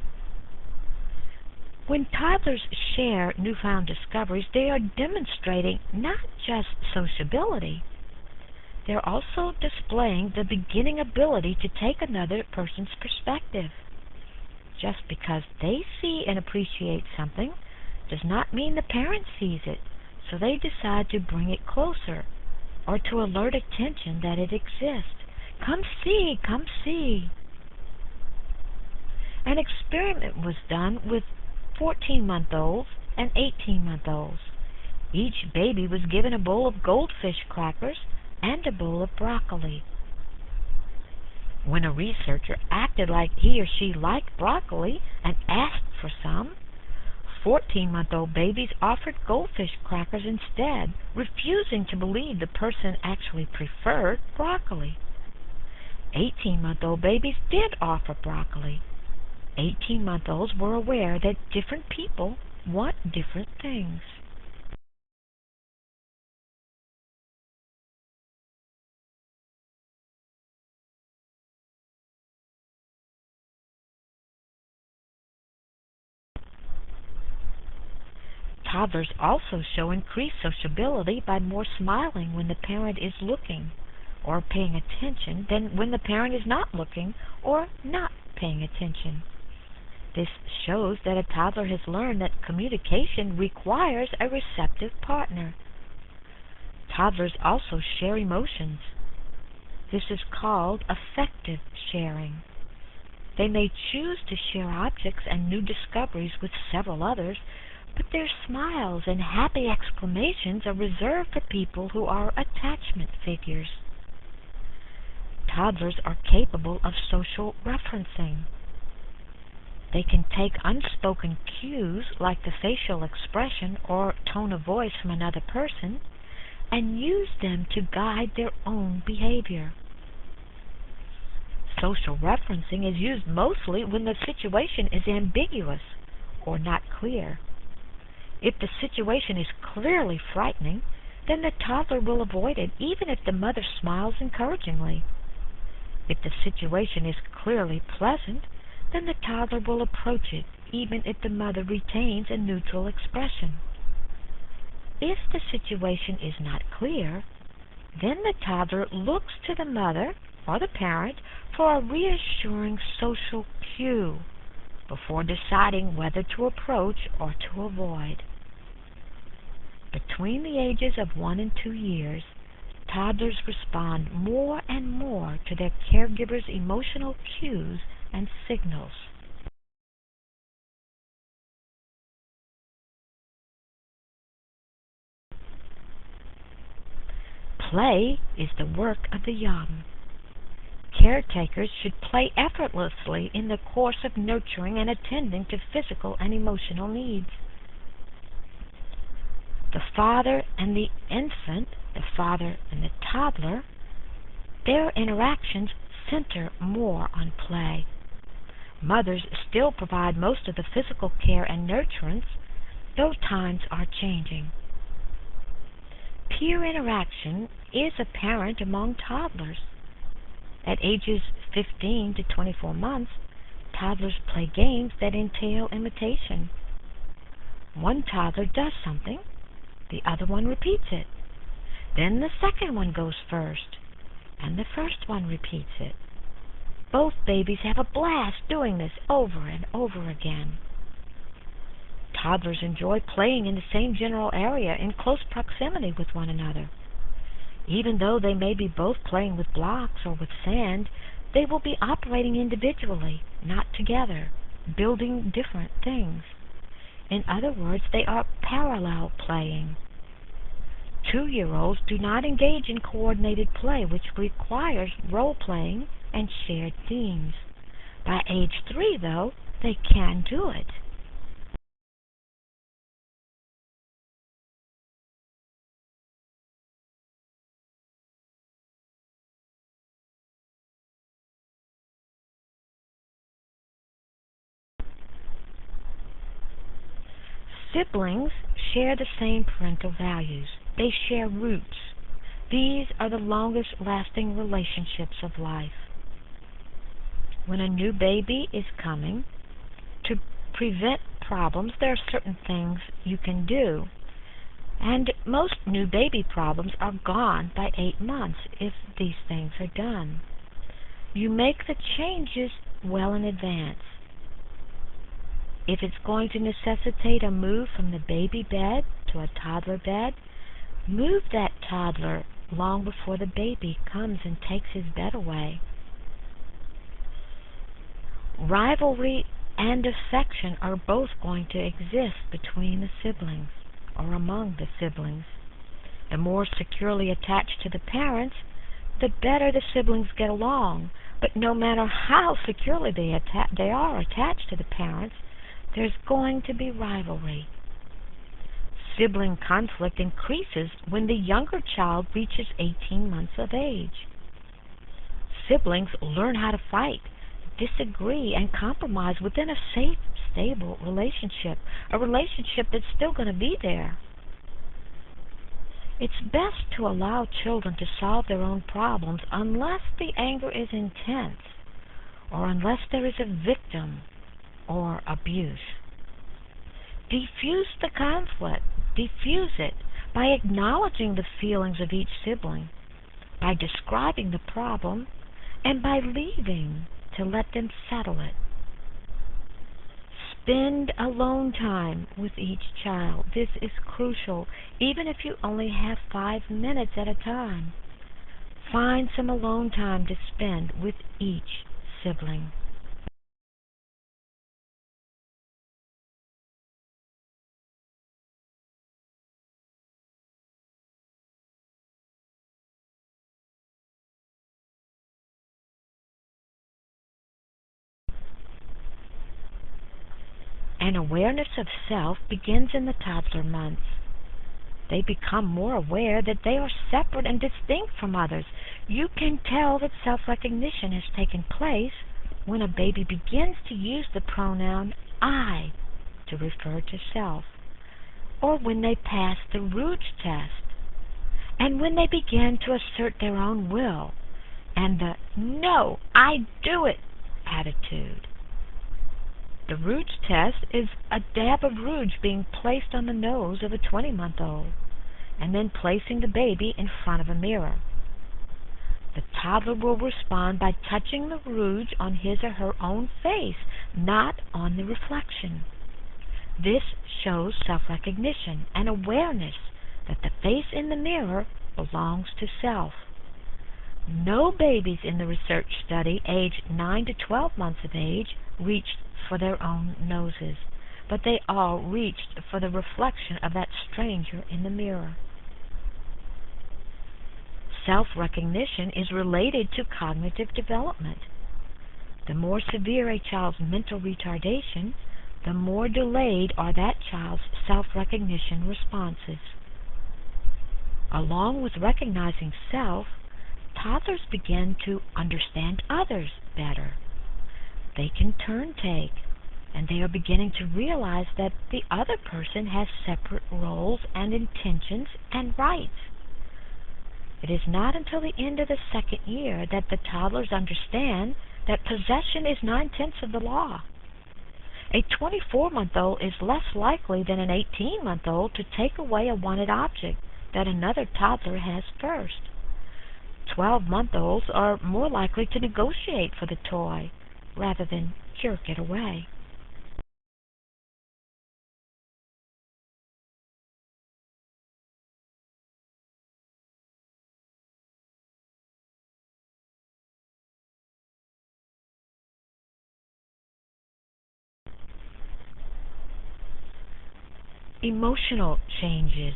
When toddlers share newfound discoveries, they are demonstrating not just sociability, they're also displaying the beginning ability to take another person's perspective. Just because they see and appreciate something does not mean the parent sees it, so they decide to bring it closer or to alert attention that it exists. Come see, come see. An experiment was done with 14-month-olds and 18-month-olds. Each baby was given a bowl of goldfish crackers and a bowl of broccoli. When a researcher acted like he or she liked broccoli and asked for some, 14-month-old babies offered goldfish crackers instead, refusing to believe the person actually preferred broccoli. 18-month-old babies did offer broccoli. 18-month-olds were aware that different people want different things. Toddlers also show increased sociability by more smiling when the parent is looking or paying attention than when the parent is not looking or not paying attention. This shows that a toddler has learned that communication requires a receptive partner. Toddlers also share emotions. This is called affective sharing. They may choose to share objects and new discoveries with several others, but their smiles and happy exclamations are reserved for people who are attachment figures. Toddlers are capable of social referencing. They can take unspoken cues like the facial expression or tone of voice from another person and use them to guide their own behavior. Social referencing is used mostly when the situation is ambiguous or not clear. If the situation is clearly frightening, then the toddler will avoid it even if the mother smiles encouragingly. If the situation is clearly pleasant, then the toddler will approach it even if the mother retains a neutral expression. If the situation is not clear, then the toddler looks to the mother or the parent for a reassuring social cue before deciding whether to approach or to avoid. Between the ages of 1 and 2 years, toddlers respond more and more to their caregiver's emotional cues and signals. Play is the work of the young. Caretakers should play effortlessly in the course of nurturing and attending to physical and emotional needs. The father and the infant, the father and the toddler, their interactions center more on play. Mothers still provide most of the physical care and nurturance, though times are changing. Peer interaction is apparent among toddlers. At ages 15 to 24 months, toddlers play games that entail imitation. One toddler does something, the other one repeats it. Then the second one goes first, and the first one repeats it. Both babies have a blast doing this over and over again. Toddlers enjoy playing in the same general area in close proximity with one another. Even though they may be both playing with blocks or with sand, they will be operating individually, not together, building different things. In other words, they are parallel playing. 2-year-olds do not engage in coordinated play, which requires role-playing and shared themes. By age 3, though, they can do it. Siblings share the same parental values. They share roots. These are the longest-lasting relationships of life. When a new baby is coming, to prevent problems, there are certain things you can do. And most new baby problems are gone by 8 months if these things are done. You make the changes well in advance. If it's going to necessitate a move from the baby bed to a toddler bed, move that toddler long before the baby comes and takes his bed away. Rivalry and affection are both going to exist between the siblings or among the siblings. The more securely attached to the parents, the better the siblings get along. But no matter how securely they are attached to the parents, there's going to be rivalry. Sibling conflict increases when the younger child reaches 18 months of age. Siblings learn how to fight, disagree, and compromise within a safe, stable relationship, a relationship that's still going to be there. It's best to allow children to solve their own problems unless the anger is intense or unless there is a victim or abuse. Diffuse the conflict. Diffuse it by acknowledging the feelings of each sibling, by describing the problem, and by leaving to let them settle it. Spend alone time with each child. This is crucial, even if you only have 5 minutes at a time. Find some alone time to spend with each sibling. An awareness of self begins in the toddler months. They become more aware that they are separate and distinct from others. You can tell that self-recognition has taken place when a baby begins to use the pronoun I to refer to self, or when they pass the Rouge test, and when they begin to assert their own will and the "no, I do it" attitude. The Rouge test is a dab of rouge being placed on the nose of a 20-month-old and then placing the baby in front of a mirror. The toddler will respond by touching the rouge on his or her own face, not on the reflection. This shows self-recognition and awareness that the face in the mirror belongs to self. No babies in the research study aged 9 to 12 months of age reached for their own noses, but they all reached for the reflection of that stranger in the mirror. Self-recognition is related to cognitive development. The more severe a child's mental retardation, the more delayed are that child's self-recognition responses. Along with recognizing self, toddlers begin to understand others better. They can turn take, and they are beginning to realize that the other person has separate roles and intentions and rights. It is not until the end of the second year that the toddlers understand that possession is 9/10 of the law. A 24-month-old is less likely than an 18-month-old to take away a wanted object that another toddler has first. 12-month-olds are more likely to negotiate for the toy rather than jerk it away. Emotional changes.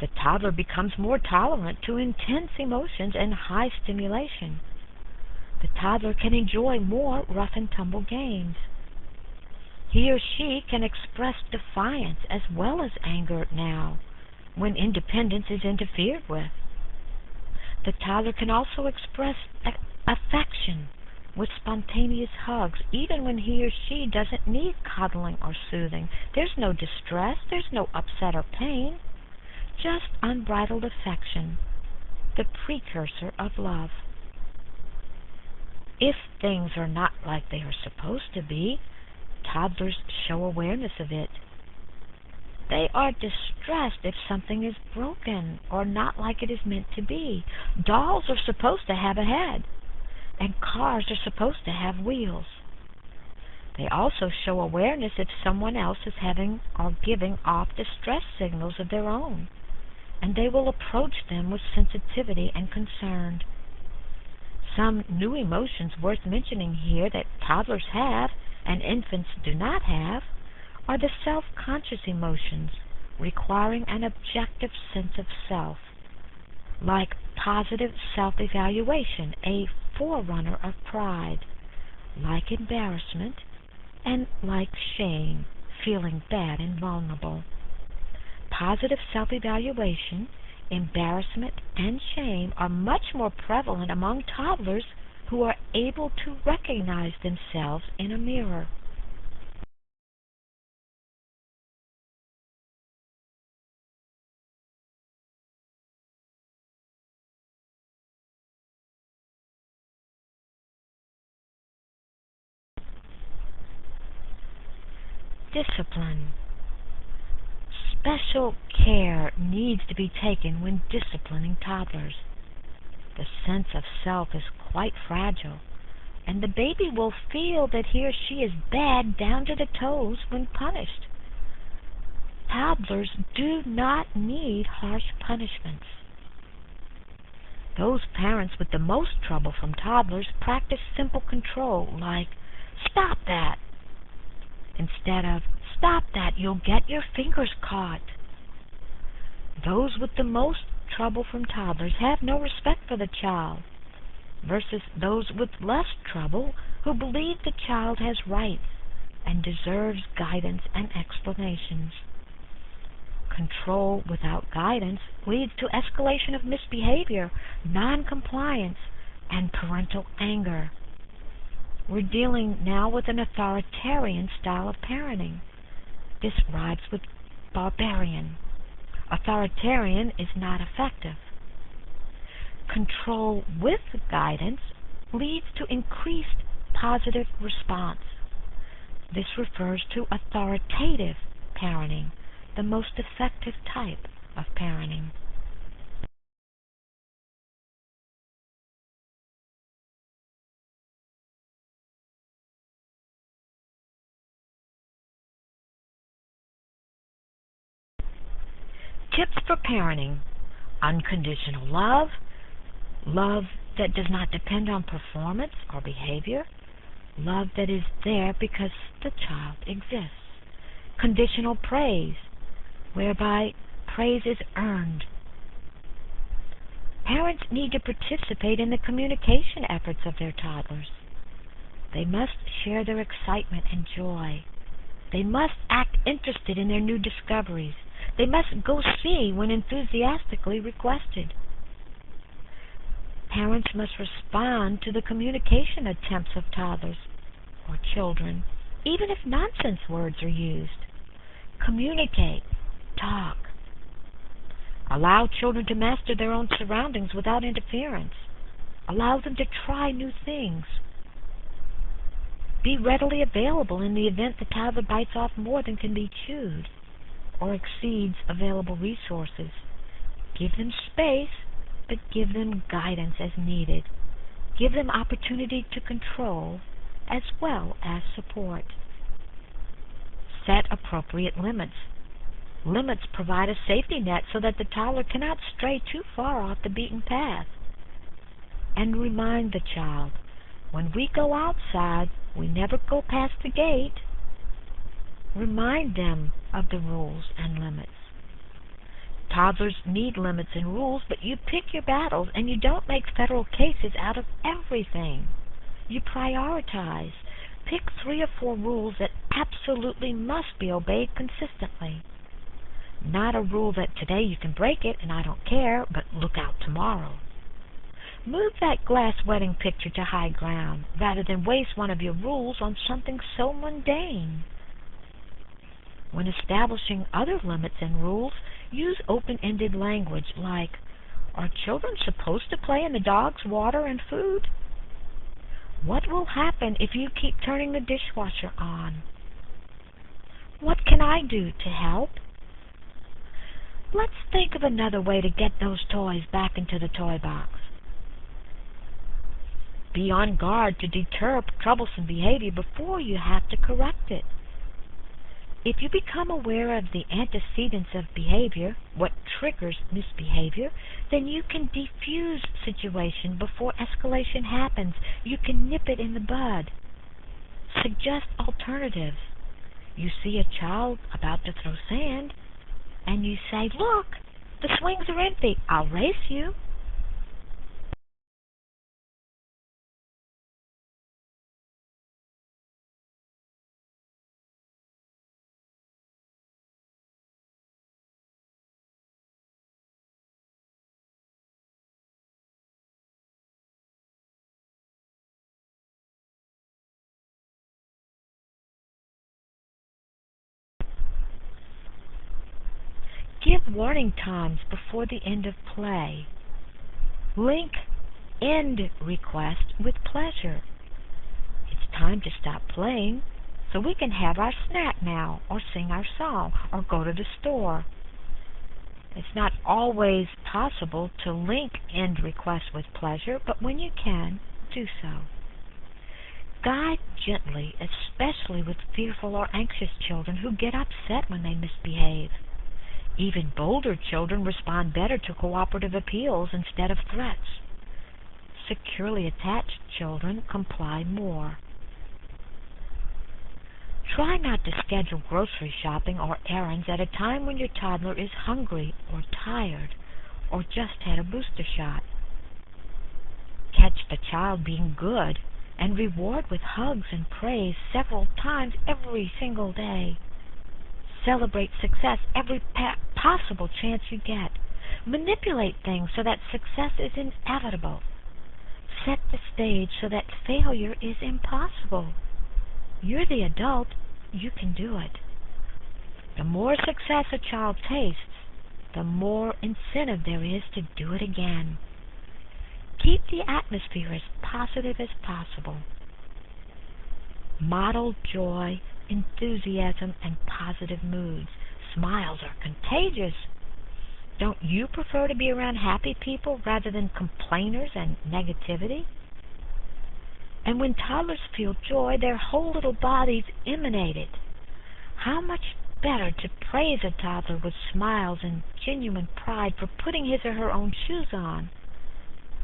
The toddler becomes more tolerant to intense emotions and high stimulation. The toddler can enjoy more rough-and-tumble games. He or she can express defiance as well as anger now, when independence is interfered with. The toddler can also express affection with spontaneous hugs, even when he or she doesn't need cuddling or soothing. There's no distress, there's no upset or pain, just unbridled affection, the precursor of love. If things are not like they are supposed to be, toddlers show awareness of it. They are distressed if something is broken or not like it is meant to be. Dolls are supposed to have a head, and cars are supposed to have wheels. They also show awareness if someone else is having or giving off distress signals of their own, and they will approach them with sensitivity and concern. Some new emotions worth mentioning here that toddlers have and infants do not have are the self-conscious emotions requiring an objective sense of self, like positive self-evaluation, a forerunner of pride, like embarrassment, and like shame, feeling bad and vulnerable. Positive self-evaluation, embarrassment, and shame are much more prevalent among toddlers who are able to recognize themselves in a mirror. Discipline. Special care needs to be taken when disciplining toddlers. The sense of self is quite fragile, and the baby will feel that he or she is bad down to the toes when punished. Toddlers do not need harsh punishments. Those parents with the most trouble from toddlers practice simple control, like, "Stop that," instead of "Stop that, you'll get your fingers caught." Those with the most trouble from toddlers have no respect for the child, versus those with less trouble who believe the child has rights and deserves guidance and explanations. Control without guidance leads to escalation of misbehavior, non-compliance, and parental anger. We're dealing now with an authoritarian style of parenting. This rhymes with barbarian. Authoritarian is not effective. Control with guidance leads to increased positive response. This refers to authoritative parenting, the most effective type of parenting. Tips for parenting: unconditional love, love that does not depend on performance or behavior, love that is there because the child exists. Conditional praise, whereby praise is earned. Parents need to participate in the communication efforts of their toddlers. They must share their excitement and joy. They must act interested in their new discoveries. They must go see when enthusiastically requested. Parents must respond to the communication attempts of toddlers or children, even if nonsense words are used. Communicate. Talk. Allow children to master their own surroundings without interference. Allow them to try new things. Be readily available in the event the toddler bites off more than can be chewed or exceeds available resources. Give them space, but give them guidance as needed. Give them opportunity to control as well as support. Set appropriate limits. Limits provide a safety net so that the toddler cannot stray too far off the beaten path. And remind the child, when we go outside, we never go past the gate. Remind them of the rules and limits. Toddlers need limits and rules, but you pick your battles and you don't make federal cases out of everything. You prioritize. Pick 3 or 4 rules that absolutely must be obeyed consistently. Not a rule that today you can break it and I don't care, but look out tomorrow. Move that glass wedding picture to high ground rather than waste one of your rules on something so mundane. When establishing other limits and rules, use open-ended language like, are children supposed to play in the dog's water and food? What will happen if you keep turning the dishwasher on? What can I do to help? Let's think of another way to get those toys back into the toy box. Be on guard to deter troublesome behavior before you have to correct it. If you become aware of the antecedents of behavior, what triggers misbehavior, then you can defuse situation before escalation happens. You can nip it in the bud. Suggest alternatives. You see a child about to throw sand, and you say, look, the swings are empty. I'll race you. Give warning times before the end of play. Link end request with pleasure. It's time to stop playing so we can have our snack now, or sing our song, or go to the store. It's not always possible to link end request with pleasure, but when you can, do so. Guide gently, especially with fearful or anxious children who get upset when they misbehave. Even bolder children respond better to cooperative appeals instead of threats. Securely attached children comply more. Try not to schedule grocery shopping or errands at a time when your toddler is hungry or tired or just had a booster shot. Catch the child being good and reward with hugs and praise several times every single day. Celebrate success every possible chance you get. Manipulate things so that success is inevitable. Set the stage so that failure is impossible. You're the adult. You can do it. The more success a child tastes, the more incentive there is to do it again. Keep the atmosphere as positive as possible. Model joy, enthusiasm, and positive moods. Smiles are contagious. Don't you prefer to be around happy people rather than complainers and negativity? And when toddlers feel joy, their whole little bodies emanate it. How much better to praise a toddler with smiles and genuine pride for putting his or her own shoes on,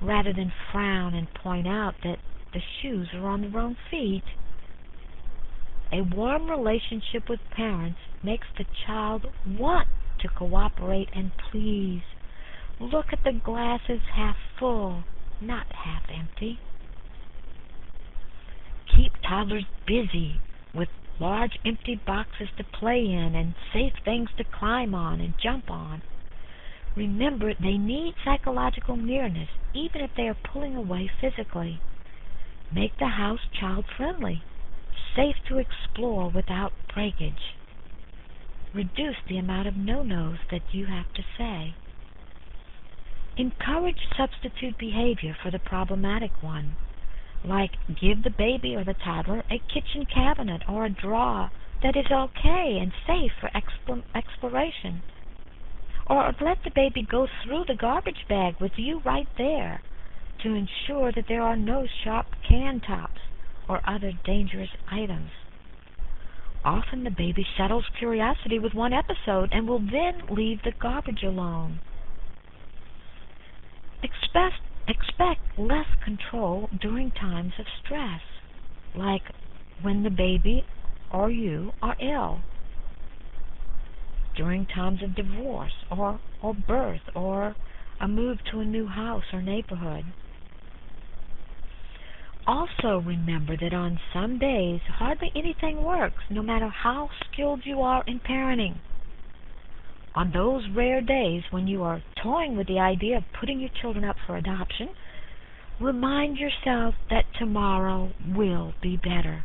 rather than frown and point out that the shoes are on the wrong feet. A warm relationship with parents makes the child want to cooperate and please. Look at the glass as half full, not half empty. Keep toddlers busy with large empty boxes to play in and safe things to climb on and jump on. Remember, they need psychological nearness, even if they are pulling away physically. Make the house child-friendly, safe to explore without breakage. Reduce the amount of no-nos that you have to say. Encourage substitute behavior for the problematic one, like give the baby or the toddler a kitchen cabinet or a drawer that is okay and safe for exploration. Or let the baby go through the garbage bag with you right there to ensure that there are no sharp can tops or other dangerous items. Often the baby settles curiosity with one episode and will then leave the garbage alone. Expect less control during times of stress, like when the baby or you are ill, during times of divorce or birth or a move to a new house or neighborhood. Also remember that on some days hardly anything works, no matter how skilled you are in parenting. On those rare days when you are toying with the idea of putting your children up for adoption, remind yourself that tomorrow will be better.